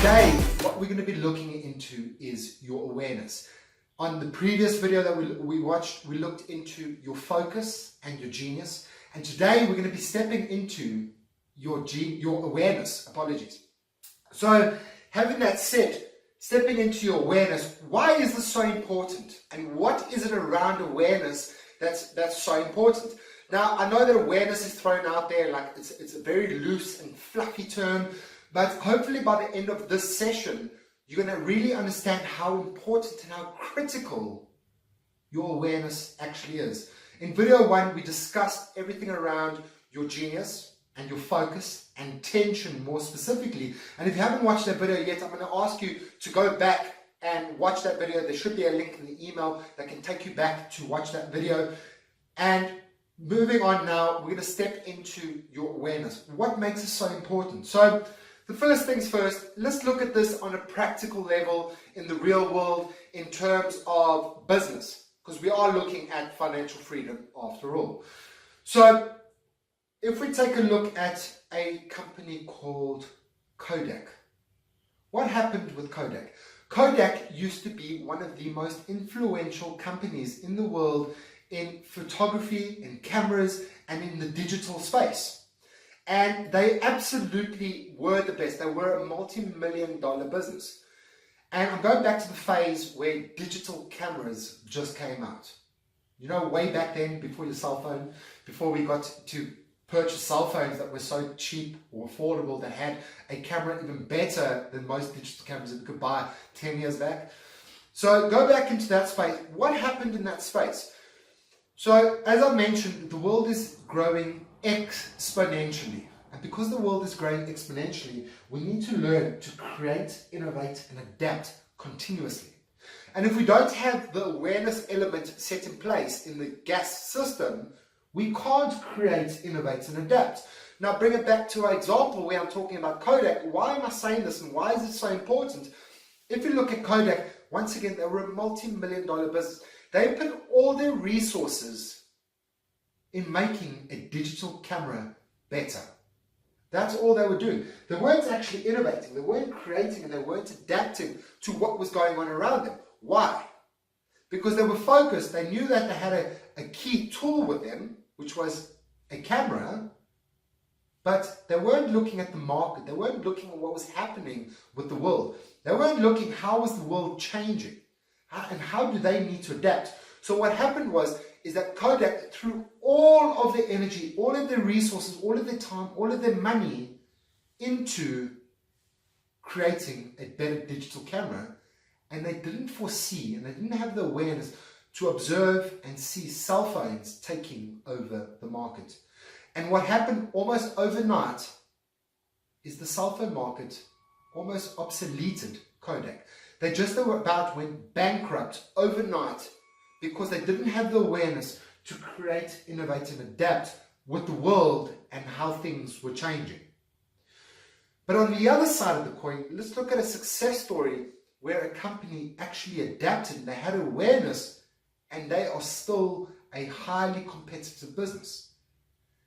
Today, what we're going to be looking into is your awareness. On the previous video that we watched, we looked into your focus and your genius. And today we're going to be stepping into your awareness. So, having that said, stepping into your awareness, why is this so important? And what is it around awareness that's so important? Now, I know that awareness is thrown out there like it's a very loose and fluffy term, but hopefully by the end of this session, you're going to really understand how important and how critical your awareness actually is. In video 1, we discussed everything around your genius and your focus and attention more specifically. And if you haven't watched that video yet, I'm going to ask you to go back and watch that video. There should be a link in the email that can take you back to watch that video. And moving on now, we're going to step into your awareness. What makes it so important? So, the first things first, let's look at this on a practical level in the real world in terms of business, because we are looking at financial freedom after all. So if we take a look at a company called Kodak, what happened with Kodak? Kodak used to be one of the most influential companies in the world in photography, in cameras, and in the digital space. And they absolutely were the best. They were a multi-million-dollar business. And I'm going back to the phase where digital cameras just came out. You know, way back then, before your cell phone, before we got to purchase cell phones that were so cheap or affordable, that had a camera even better than most digital cameras that we could buy 10 years back. So go back into that space. What happened in that space? So, as I mentioned, the world is growing exponentially. And because the world is growing exponentially, we need to learn to create, innovate, and adapt continuously. And if we don't have the awareness element set in place in the gas system, we can't create, innovate, and adapt. Now, bring it back to our example where I'm talking about Kodak. Why am I saying this and why is it so important? If you look at Kodak, once again, they were a multi-million-dollar business. They put all their resources in making a digital camera better. That's all they were doing. They weren't actually innovating, they weren't creating, and they weren't adapting to what was going on around them. Why? Because they were focused. They knew that they had a key tool with them, which was a camera, but they weren't looking at the market. They weren't looking at what was happening with the world. They weren't looking how was the world changing. And how do they need to adapt? So what happened is that Kodak threw all of their energy, all of their resources, all of their time, all of their money into creating a better digital camera. And they didn't foresee and they didn't have the awareness to observe and see cell phones taking over the market. And what happened almost overnight is the cell phone market almost obsoleted Kodak. They just about went bankrupt overnight because they didn't have the awareness to create, innovate, and adapt with the world and how things were changing. But on the other side of the coin, let's look at a success story where a company actually adapted and they had awareness and they are still a highly competitive business.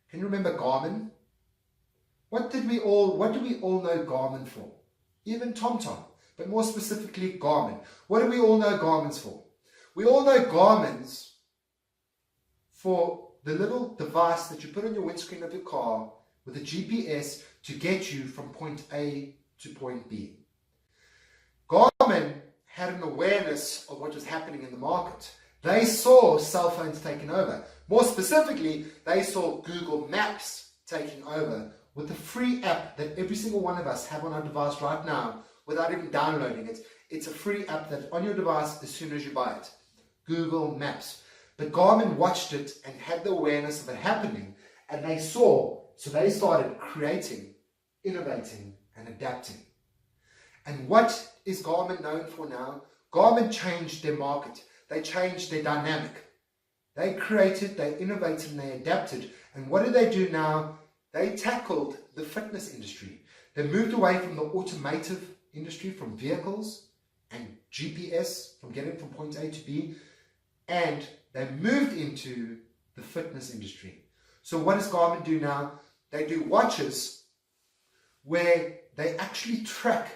Can you remember Garmin? What do we all know Garmin for? Even TomTom. But more specifically, Garmin. What do we all know Garmin's for? We all know Garmin's for the little device that you put on your windscreen of your car with a GPS to get you from point A to point B. Garmin had an awareness of what was happening in the market. They saw cell phones taking over. More specifically, they saw Google Maps taking over with the free app that every single one of us have on our device right now, without even downloading it. It's a free app that's on your device as soon as you buy it. Google Maps. But Garmin watched it and had the awareness of it happening, and they saw, so they started creating, innovating, and adapting. And what is Garmin known for now? Garmin changed their market. They changed their dynamic. They created, they innovated, and they adapted. And what do they do now? They tackled the fitness industry. They moved away from the automotive industry, from vehicles and GPS, from getting from point A to B, and they moved into the fitness industry. So what does Garmin do now? They do watches where they actually track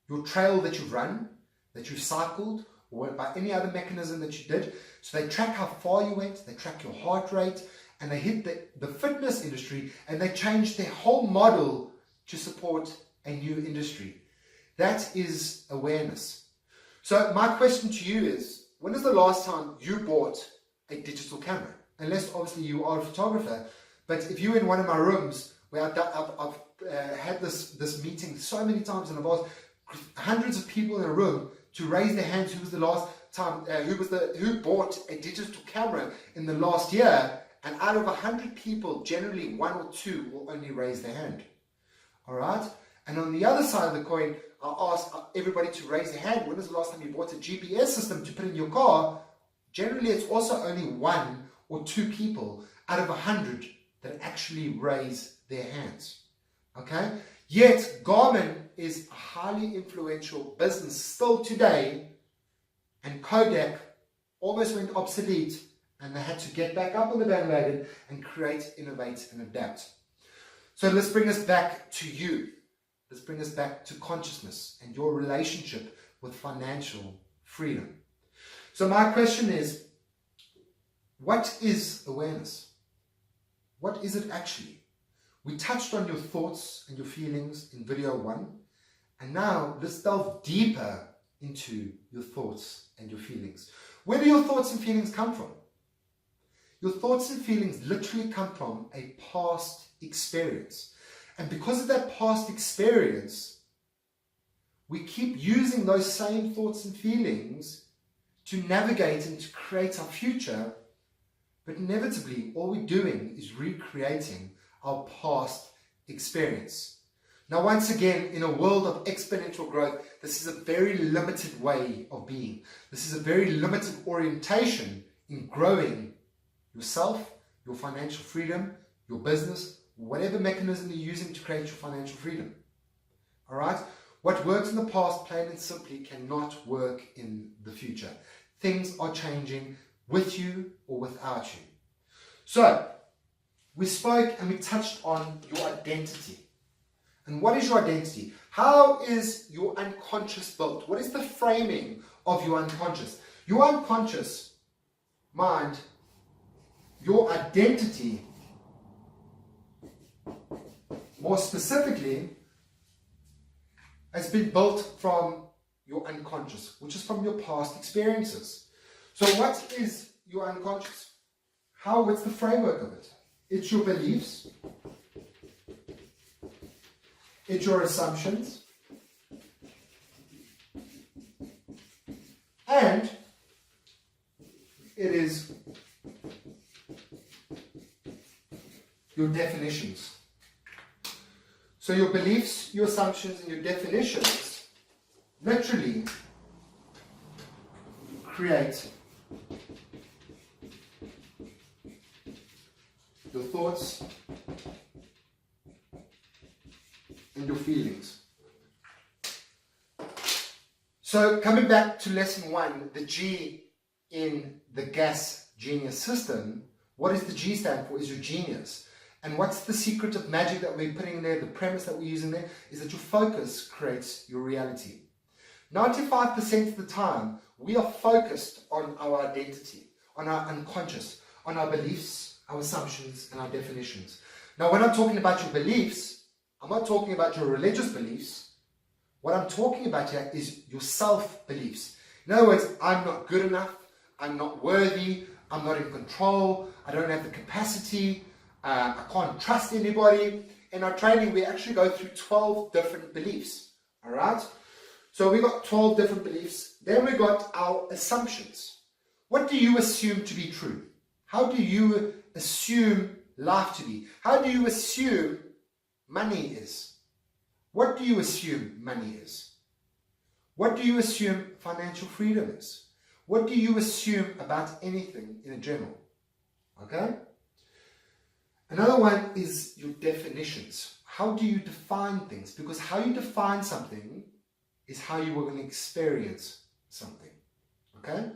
your trail that you've run, that you've cycled, or by any other mechanism that you did. So they track how far you went, they track your heart rate, and they hit the fitness industry, and they changed their whole model to support a new industry. That is awareness. So my question to you is, when is the last time you bought a digital camera? Unless obviously you are a photographer, but if you're in one of my rooms where I've had this meeting so many times, and I've asked hundreds of people in a room to raise their hands who was the last time, who bought a digital camera in the last year, and out of 100 people, generally 1 or 2 will only raise their hand. All right? And on the other side of the coin, I'll ask everybody to raise their hand. When was the last time you bought a GPS system to put in your car? Generally, it's also only 1 or 2 people out of 100 that actually raise their hands. Okay? Yet, Garmin is a highly influential business still today, and Kodak almost went obsolete, and they had to get back up on the bandwagon and create, innovate, and adapt. So let's bring us back to you. Let's bring us back to consciousness and your relationship with financial freedom. So my question is, what is awareness? What is it actually? We touched on your thoughts and your feelings in video 1, and now let's delve deeper into your thoughts and your feelings. Where do your thoughts and feelings come from? Your thoughts and feelings literally come from a past experience. And because of that past experience, we keep using those same thoughts and feelings to navigate and to create our future. But inevitably, all we're doing is recreating our past experience. Now, once again, in a world of exponential growth, this is a very limited way of being. This is a very limited orientation in growing yourself, your financial freedom, your business, whatever mechanism you're using to create your financial freedom. All right? What worked in the past, plain and simply, cannot work in the future. Things are changing with you or without you. So, we spoke and we touched on your identity. And what is your identity? How is your unconscious built? What is the framing of your unconscious? Your unconscious mind, your identity, more specifically, has been built from your unconscious, which is from your past experiences. So what is your unconscious? What's the framework of it? It's your beliefs, it's your assumptions, and it is your definitions. So your beliefs, your assumptions, and your definitions literally create your thoughts and your feelings. So coming back to lesson 1, the G in the GAS Genius system, what does the G stand for? Is your genius. And what's the secret of magic that we're putting in there, the premise that we're using there, is that your focus creates your reality. 95% of the time, we are focused on our identity, on our unconscious, on our beliefs, our assumptions, and our definitions. Now, when I'm talking about your beliefs, I'm not talking about your religious beliefs. What I'm talking about here is your self-beliefs. In other words, I'm not good enough, I'm not worthy, I'm not in control, I don't have the capacity, I can't trust anybody. In our training, we actually go through 12 different beliefs. All right? So we got 12 different beliefs. Then we got our assumptions. What do you assume to be true? How do you assume life to be? How do you assume money is? What do you assume money is? What do you assume financial freedom is? What do you assume about anything in general? Okay? Another one is your definitions. How do you define things? Because how you define something is how you are going to experience something. Okay?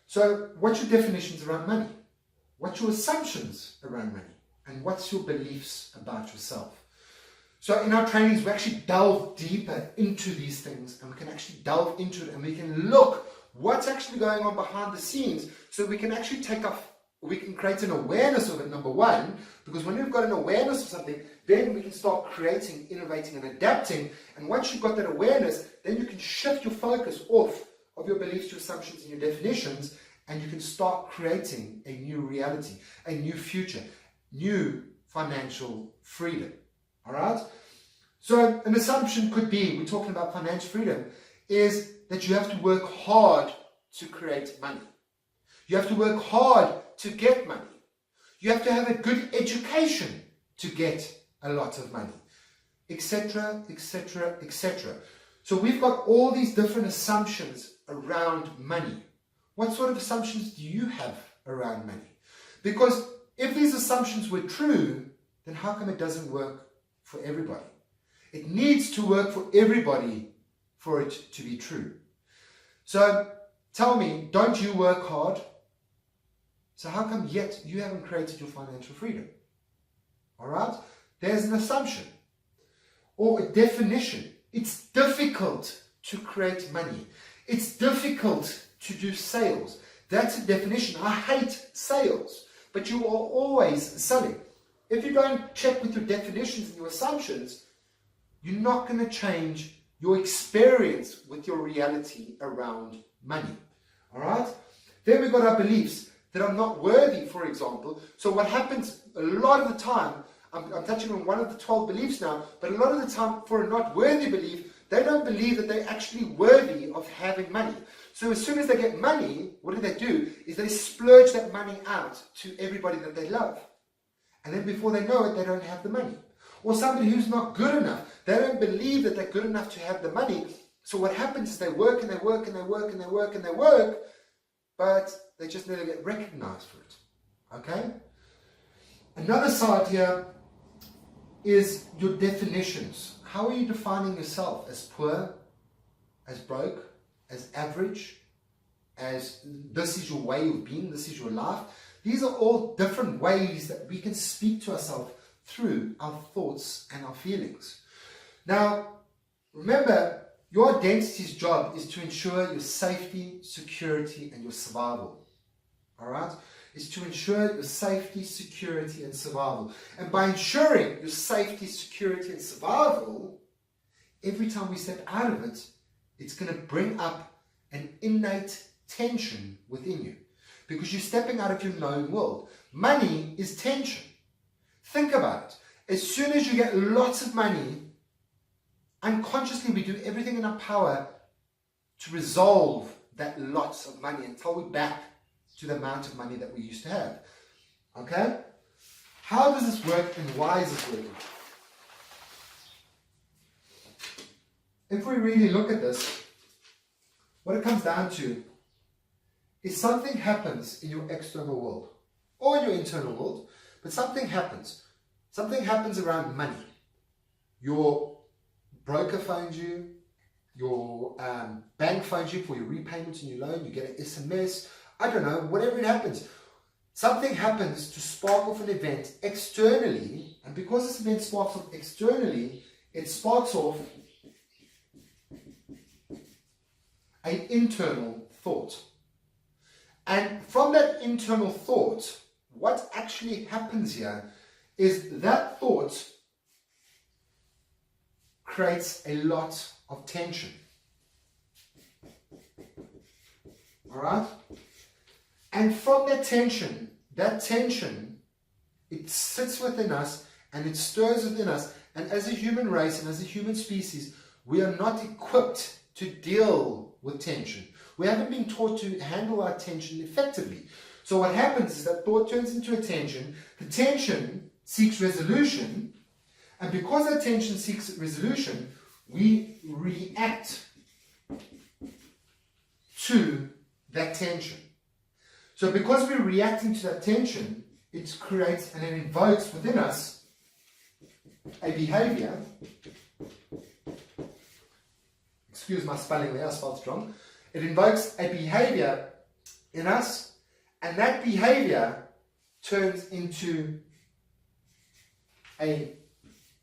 So what's your definitions around money? What's your assumptions around money? And what's your beliefs about yourself? So in our trainings, we actually delve deeper into these things, and we can actually delve into it, and we can look what's actually going on behind the scenes, so we can actually we can create an awareness of it, number one, because when we've got an awareness of something, then we can start creating, innovating, and adapting. And once you've got that awareness, then you can shift your focus off of your beliefs, your assumptions, and your definitions, and you can start creating a new reality, a new future, new financial freedom. All right? So an assumption could be, we're talking about financial freedom, is that you have to work hard to create money. You have to work hard to get money. You have to have a good education to get a lot of money, etc., etc., etc. So we've got all these different assumptions around money. What sort of assumptions do you have around money? Because if these assumptions were true, then how come it doesn't work for everybody? It needs to work for everybody for it to be true. So tell me, don't you work hard? So how come yet you haven't created your financial freedom? All right? There's an assumption or a definition. It's difficult to create money. It's difficult to do sales. That's a definition. I hate sales, but you are always selling. If you don't check with your definitions and your assumptions, you're not going to change your experience with your reality around money. All right? Then we've got our beliefs. That I'm not worthy, for example. So what happens a lot of the time, I'm touching on one of the 12 beliefs now, but a lot of the time for a not worthy belief, they don't believe that they're actually worthy of having money. So as soon as they get money, what do? Is they splurge that money out to everybody that they love. And then before they know it, they don't have the money. Or somebody who's not good enough, they don't believe that they're good enough to have the money. So what happens is they work and they work and they work and they work and they work, but they just never get recognized for it. Okay? Another side here is your definitions. How are you defining yourself? As poor, as broke, as average, as this is your way of being, this is your life? These are all different ways that we can speak to ourselves through our thoughts and our feelings. Now, remember, your identity's job is to ensure your safety, security, and your survival. All right? It's to ensure your safety, security, and survival. And by ensuring your safety, security, and survival, every time we step out of it, it's going to bring up an innate tension within you. Because you're stepping out of your known world. Money is tension. Think about it. As soon as you get lots of money, unconsciously we do everything in our power to resolve that lots of money until we're back to the amount of money that we used to have. Okay? How does this work and why is this working? If we really look at this, what it comes down to is something happens in your external world or in your internal world, but something happens. Something happens around money. Your broker phones you, your bank phones you for your repayments and your loan, you get an SMS, I don't know, whatever it happens. Something happens to spark off an event externally, and because this event sparks off externally, it sparks off an internal thought. And from that internal thought, what actually happens here is that thought creates a lot of tension. All right? And from that tension, it sits within us and it stirs within us. And as a human race and as a human species, we are not equipped to deal with tension. We haven't been taught to handle our tension effectively. So what happens is that thought turns into a tension. The tension seeks resolution. And because that tension seeks resolution, we react to that tension. So because we're reacting to that tension, it creates and it invokes within us a behavior. Excuse my spelling there, I spelled wrong. It invokes a behavior in us, and that behavior turns into a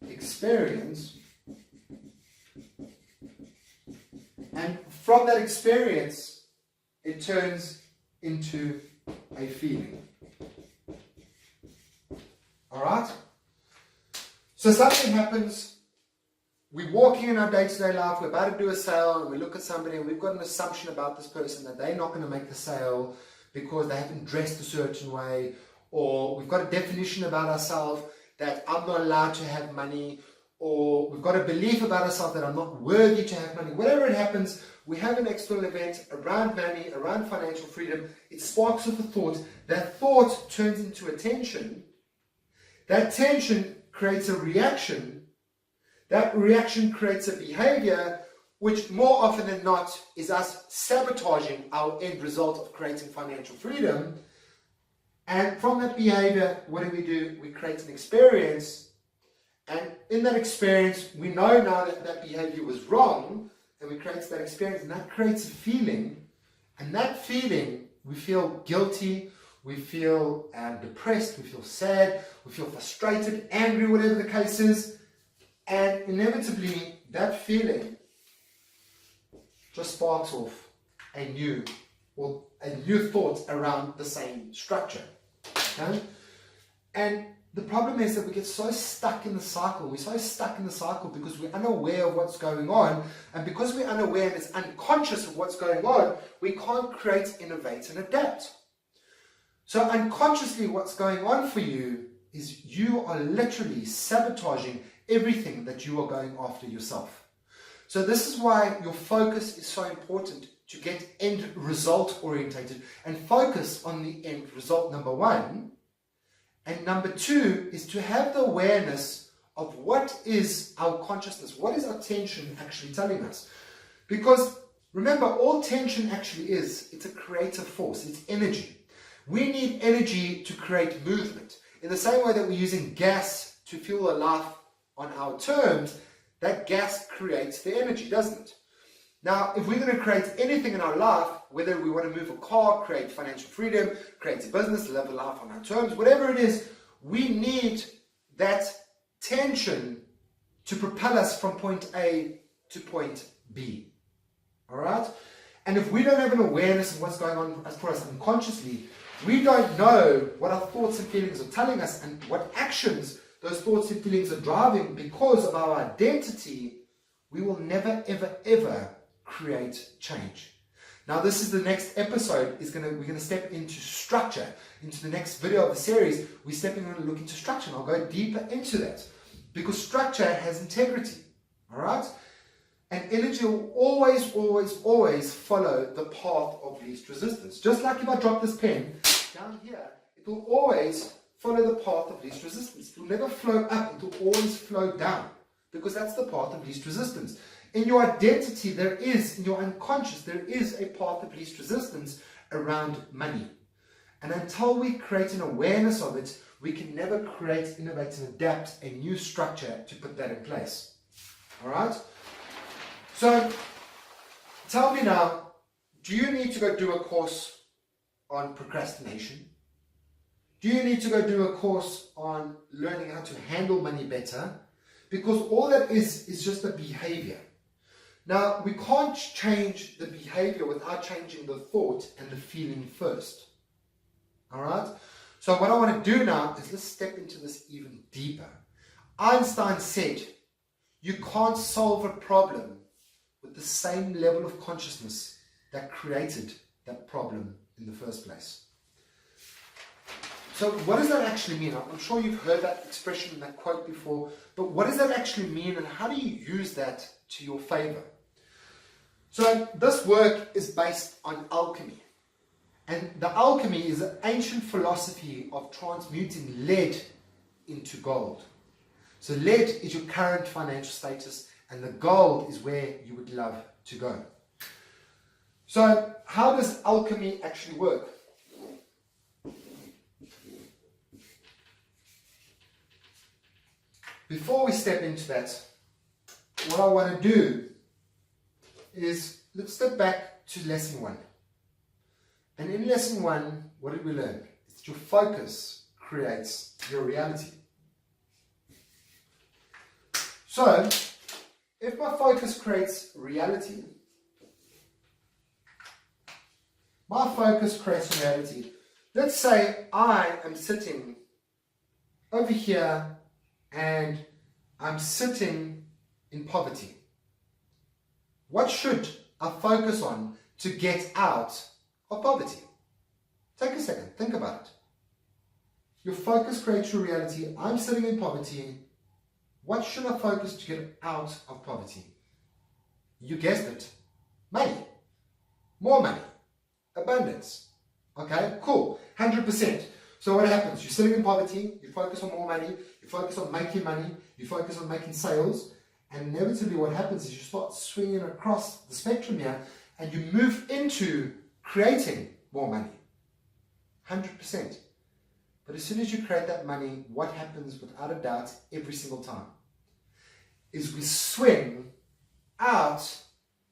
experience, and from that experience, it turns into a feeling. Alright? So something happens, we're walking in our day-to-day life, we're about to do a sale, and we look at somebody and we've got an assumption about this person that they're not going to make the sale because they haven't dressed a certain way, or we've got a definition about ourselves that I'm not allowed to have money, or we've got a belief about ourselves that I'm not worthy to have money. Whatever it happens, we have an external event around money, around financial freedom. It sparks off a thought. That thought turns into a tension. That tension creates a reaction. That reaction creates a behavior, which more often than not is us sabotaging our end result of creating financial freedom. And from that behavior, what do? We create an experience. And in that experience, we know now that that behavior was wrong, and we create that experience, and that creates a feeling. And that feeling, we feel guilty, we feel depressed, we feel sad, we feel frustrated, angry, whatever the case is. And inevitably, that feeling just sparks off a new thought around the same structure. Okay? And the problem is that we get so stuck in the cycle. We're so stuck in the cycle because we're unaware of what's going on. And because we're unaware and it's unconscious of what's going on, we can't create, innovate, and adapt. So unconsciously, what's going on for you is you are literally sabotaging everything that you are going after yourself. So this is why your focus is so important, to get end result orientated and focus on the end result, number one. And number two is to have the awareness of what is our consciousness, what is our tension actually telling us. Because remember, all tension actually it's a creative force, it's energy. We need energy to create movement. In the same way that we're using gas to fuel a life on our terms, that gas creates the energy, doesn't it? Now, if we're going to create anything in our life, whether we want to move a car, create financial freedom, create a business, live a life on our terms, whatever it is, we need that tension to propel us from point A to point B. All right? And if we don't have an awareness of what's going on for us unconsciously, we don't know what our thoughts and feelings are telling us and what actions those thoughts and feelings are driving because of our identity, we will never, ever, ever create change. Now, this is the next episode. We're going to step into structure. Into the next video of the series, we're stepping on to look into structure, and I'll go deeper into that because structure has integrity. All right? And energy will always, always, always follow the path of least resistance. Just like if I drop this pen down here, it will always follow the path of least resistance. It will never flow up, it will always flow down because that's the path of least resistance. In your identity, in your unconscious, there is a path of least resistance around money. And until we create an awareness of it, we can never create, innovate, and adapt a new structure to put that in place. All right? So, tell me now, do you need to go do a course on procrastination? Do you need to go do a course on learning how to handle money better? Because all that is just a behavior. Now, we can't change the behavior without changing the thought and the feeling first. All right? So what I want to do now is let's step into this even deeper. Einstein said, you can't solve a problem with the same level of consciousness that created that problem in the first place. So what does that actually mean? I'm sure you've heard that expression, that quote before, but what does that actually mean and how do you use that to your favor? So this work is based on alchemy. And the alchemy is an ancient philosophy of transmuting lead into gold. So lead is your current financial status and the gold is where you would love to go. So how does alchemy actually work? Before we step into that, what I want to do is let's step back to lesson 1. And in lesson 1, what did we learn? It's your focus creates your reality. So, if my focus creates reality, let's say I am sitting over here and I'm sitting in poverty. What should I focus on to get out of poverty? Take a second, think about it. Your focus creates your reality. I'm sitting in poverty. What should I focus to get out of poverty? You guessed it. Money. More money. Abundance. Okay, cool. 100%. So what happens? You're sitting in poverty, you focus on more money, you focus on making money, you focus on making sales, and inevitably what happens is you start swinging across the spectrum here and you move into creating more money. 100%. But as soon as you create that money, what happens without a doubt every single time is we swing out.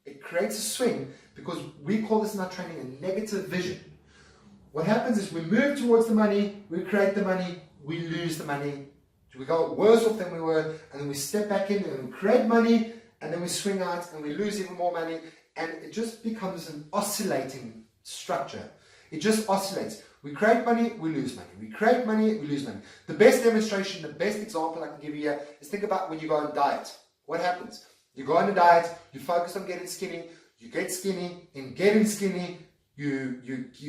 It creates a swing because we call this in our training a negative vision. What happens is we move towards the money, we create the money, we lose the money. We go worse off than we were, and then we step back in and we create money, and then we swing out and we lose even more money, and it just becomes an oscillating structure. It just oscillates. We create money, we lose money. We create money, we lose money. The best demonstration, the best example I can give you here is think about when you go on diet. What happens? You go on a diet, you focus on getting skinny, you get skinny, in getting skinny, you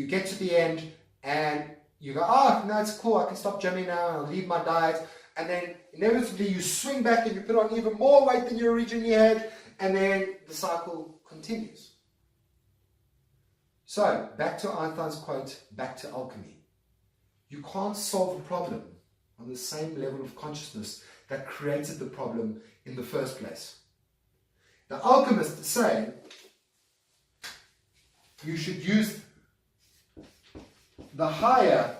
get to the end and you go, oh, no, it's cool, I can stop gymming now, I'll leave my diet. And then inevitably you swing back and you put on even more weight than you originally had, and then the cycle continues. So, back to Einstein's quote, back to alchemy. You can't solve a problem on the same level of consciousness that created the problem in the first place. The alchemists say you should use the higher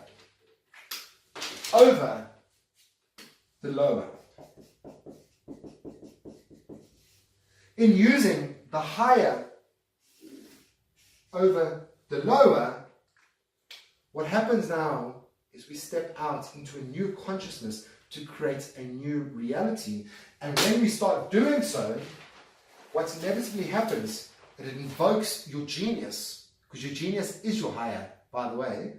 over the lower. In using the higher over the lower, what happens now is we step out into a new consciousness to create a new reality. And when we start doing so, what inevitably happens, that it invokes your genius, because your genius is your higher, by the way.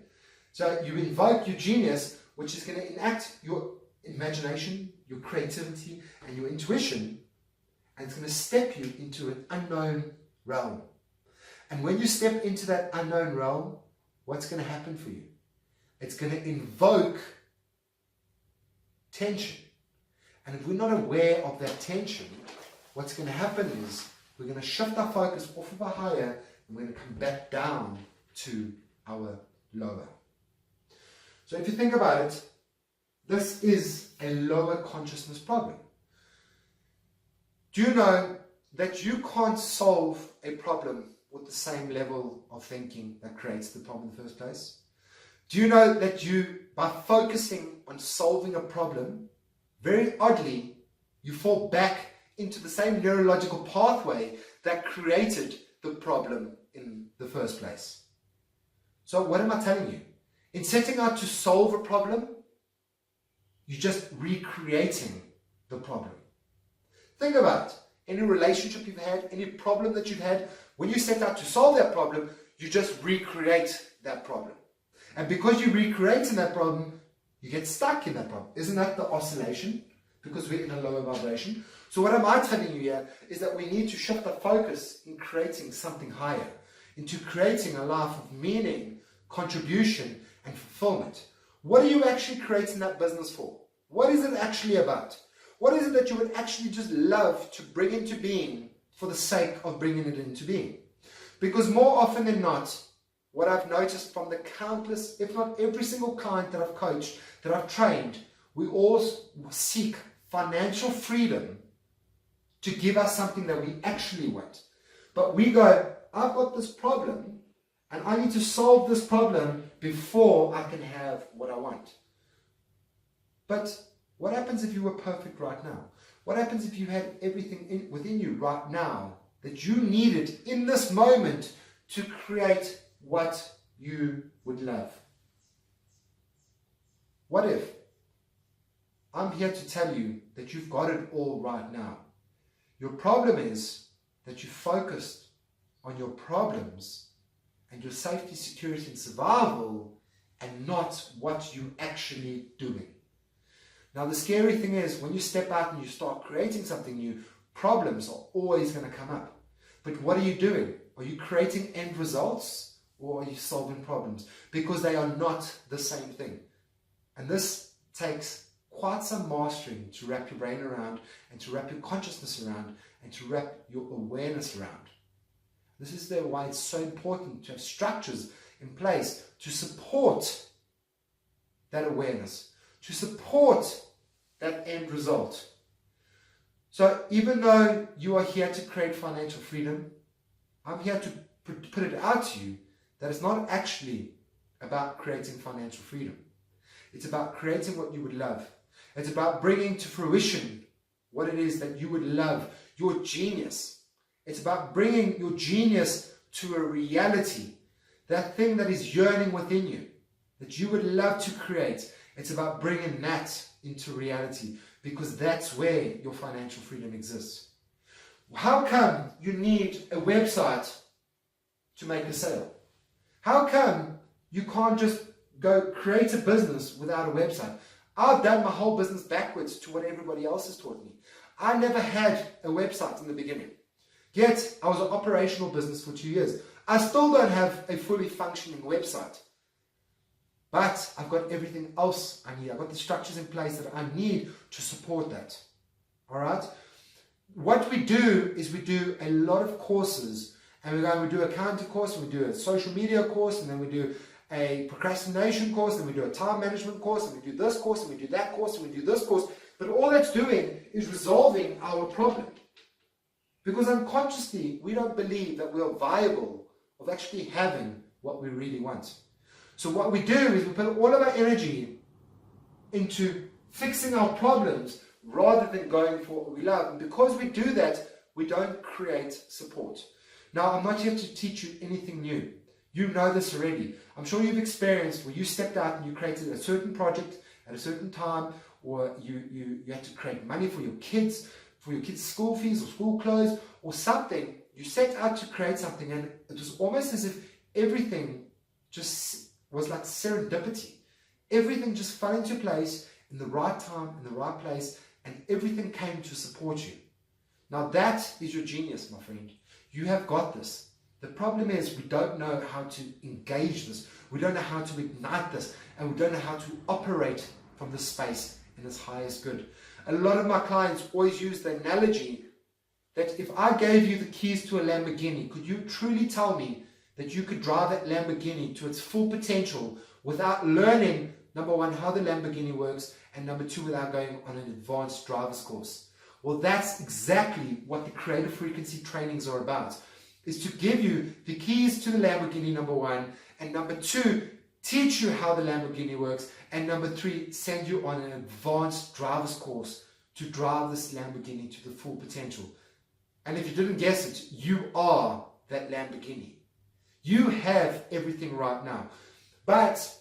So you invoke your genius, which is going to enact your imagination, your creativity, and your intuition, and it's going to step you into an unknown realm. And when you step into that unknown realm, what's going to happen for you? It's going to invoke tension. And if we're not aware of that tension, what's going to happen is we're going to shift our focus off of our higher and we're going to come back down to our lower. So if you think about it, this is a lower consciousness problem. Do you know that you can't solve a problem with the same level of thinking that creates the problem in the first place? Do you know that you, by focusing on solving a problem, very oddly, you fall back into the same neurological pathway that created the problem in the first place? So what am I telling you? In setting out to solve a problem, you're just recreating the problem. Think about it. Any relationship you've had, any problem that you've had, when you set out to solve that problem, you just recreate that problem. And because you're recreating that problem, you get stuck in that problem. Isn't that the oscillation? Because we're in a lower vibration. So what am I telling you here is that we need to shift our focus in creating something higher, into creating a life of meaning, contribution, and fulfillment. What are you actually creating that business for? What is it actually about? What is it that you would actually just love to bring into being for the sake of bringing it into being? Because more often than not, what I've noticed from the countless, if not every single client that I've coached, that I've trained, we all seek financial freedom to give us something that we actually want. But we go, I've got this problem and I need to solve this problem before I can have what I want. But what happens if you were perfect right now? What happens if you had everything within you right now that you needed in this moment to create what you would love? What if? I'm here to tell you that you've got it all right now. Your problem is that you focused on your problems and your safety, security, and survival, and not what you're actually doing. Now, the scary thing is when you step out and you start creating something new, problems are always going to come up. But what are you doing? Are you creating end results or are you solving problems? Because they are not the same thing. And this takes quite some mastering to wrap your brain around and to wrap your consciousness around and to wrap your awareness around. This is why it's so important to have structures in place to support that awareness, to support that end result. So even though you are here to create financial freedom, I'm here to put it out to you that it's not actually about creating financial freedom. It's about creating what you would love. It's about bringing to fruition what it is that you would love, your genius. It's about bringing your genius to a reality, that thing that is yearning within you, that you would love to create. It's about bringing that into reality, because that's where your financial freedom exists. How come you need a website to make a sale? How come you can't just go create a business without a website? I've done my whole business backwards to what everybody else has taught me. I never had a website in the beginning. Yet, I was an operational business for 2 years. I still don't have a fully functioning website. But I've got everything else I need. I've got the structures in place that I need to support that. All right? What we do is we do a lot of courses. And we do a accounting course, and we do a social media course, and then we do a procrastination course, and we do a time management course, and we do this course, and we do that course, and we do this course. But all that's doing is resolving our problem. Because unconsciously, we don't believe that we are viable of actually having what we really want. So what we do is we put all of our energy into fixing our problems rather than going for what we love. And because we do that, we don't create support. Now, I'm not here to teach you anything new. You know this already. I'm sure you've experienced where you stepped out and you created a certain project at a certain time, or you had to create money for your kids school fees or school clothes or something. You set out to create something, and it was almost as if everything just was like serendipity. Everything just fell into place in the right time, in the right place, and everything came to support you. Now that is your genius, my friend. You have got this. The problem is we don't know how to engage this. We don't know how to ignite this, and we don't know how to operate from this space in its highest good. A lot of my clients always use the analogy that if I gave you the keys to a Lamborghini, could you truly tell me that you could drive that Lamborghini to its full potential without learning, number one, how the Lamborghini works, and number two, without going on an advanced driver's course? Well, that's exactly what the creative frequency trainings are about, is to give you the keys to the Lamborghini, number one, and number two, teach you how the Lamborghini works, and number three, send you on an advanced driver's course to drive this Lamborghini to the full potential. And if you didn't guess it, you are that Lamborghini. You have everything right now. But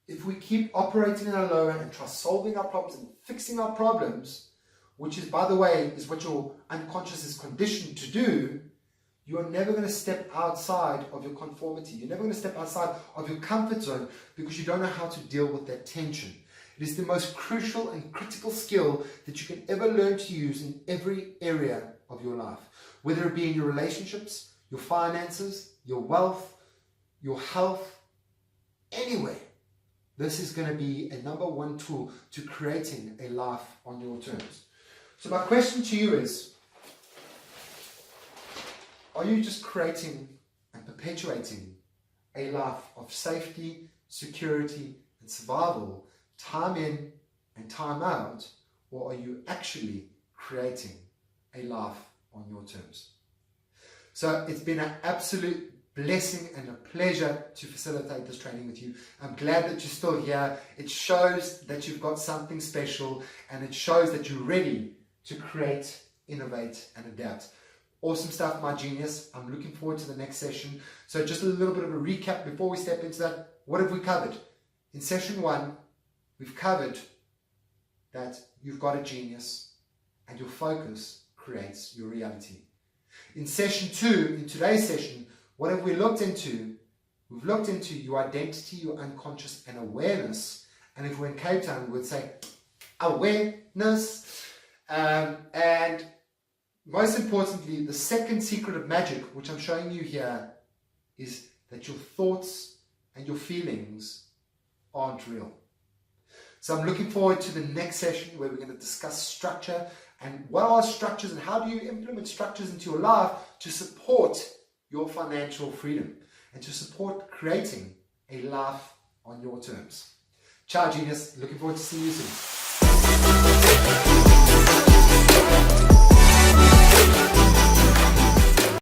if we keep operating in our lower and try solving our problems and fixing our problems, which is, by the way, is what your unconscious is conditioned to do, you are never going to step outside of your conformity. You're never going to step outside of your comfort zone because you don't know how to deal with that tension. It is the most crucial and critical skill that you can ever learn to use in every area of your life, whether it be in your relationships, your finances, your wealth, your health, anywhere. This is going to be a number one tool to creating a life on your terms. So my question to you is, are you just creating and perpetuating a life of safety, security, and survival, time in and time out, or are you actually creating a life on your terms? So it's been an absolute blessing and a pleasure to facilitate this training with you. I'm glad that you're still here. It shows that you've got something special, and it shows that you're ready to create, innovate, and adapt. Awesome stuff, my genius. I'm looking forward to the next session. So just a little bit of a recap before we step into that. What have we covered? In session 1, we've covered the that you've got a genius and your focus creates your reality. In session 2, in today's session, what have we looked into? We've looked into your identity, your unconscious, and awareness. And if we're in Cape Town, we would say awareness. And most importantly, the second secret of magic, which I'm showing you here, is that your thoughts and your feelings aren't real. So I'm looking forward to the next session where we're going to discuss structure and what are structures and how do you implement structures into your life to support your financial freedom and to support creating a life on your terms. Ciao, genius. Looking forward to seeing you soon.